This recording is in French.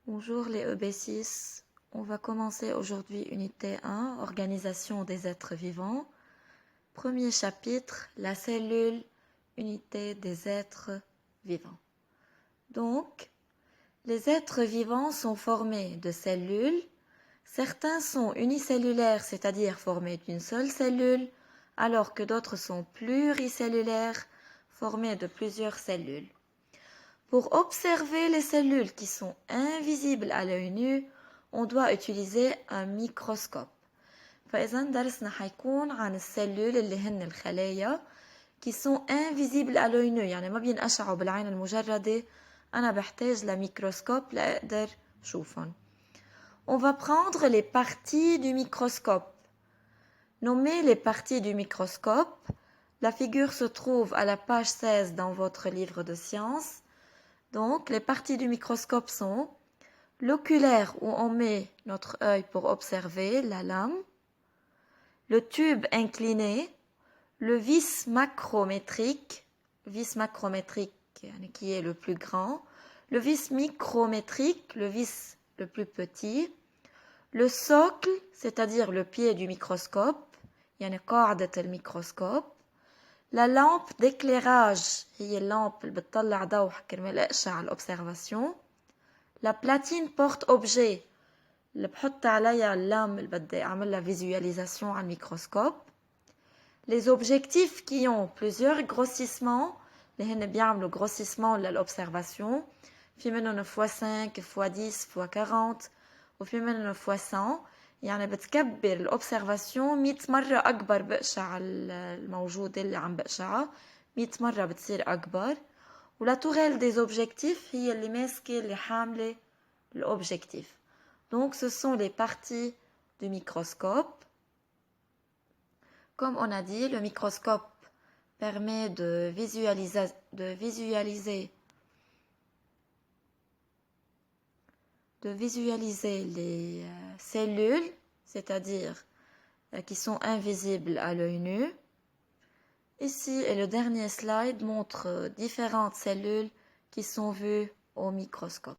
Bonjour les EB6, on va commencer aujourd'hui unité 1, organisation des êtres vivants. Premier chapitre, la cellule, unité des êtres vivants. Donc, les êtres vivants sont formés de cellules. Certains sont unicellulaires, c'est-à-dire formés d'une seule cellule, alors que d'autres sont pluricellulaires, formés de plusieurs cellules. Pour observer les cellules qui sont invisibles à l'œil nu, on doit utiliser un microscope. فإذا درسنا حيكون عن السلول اللي هن الخلايا qui sont invisibles à l'œil nu يعني ما بينقشعوا بالعين المجردة. أنا بحتاج لميكروسكوب لأقدر شوفهم. On va prendre les parties du microscope. Nommez les parties du microscope. La figure se trouve à la page 16 dans votre livre de sciences. Donc, les parties du microscope sont l'oculaire où on met notre œil pour observer la lame, le tube incliné, le vis macrométrique qui est le plus grand, le vis micrométrique, le vis le plus petit, le socle, c'est-à-dire le pied du microscope, يعني قاعدة الميكروسكوب, la lampe d'éclairage هي اللامب اللي بتطلع ضوء كرمال اقشع الأوبسيرفاسيون. La platine porte-objet اللي بحط عليها اللام اللي بدي أعمل لها visualisation على الميكروسكوب. Les objectifs qui ont plusieurs grossissements اللي هن بيعملوا grossissement للأوبسيرفاسيون. في منهم x5, x10, x40 وفي منهم x100. يعني بتكبر الأوبسيرفاسيون 100 مرة أكبر بقشع الموجودة اللي عم بقشعها 100 مرة بتصير أكبر. ولا tourelle des objectifs هي اللي ماسكة اللي حاملة l'objectif. Donc ce sont les parties du microscope. Comme on a dit, le microscope permet de visualiser les cellules, c'est-à-dire qui sont invisibles à l'œil nu. Ici, et le dernier slide montre différentes cellules qui sont vues au microscope.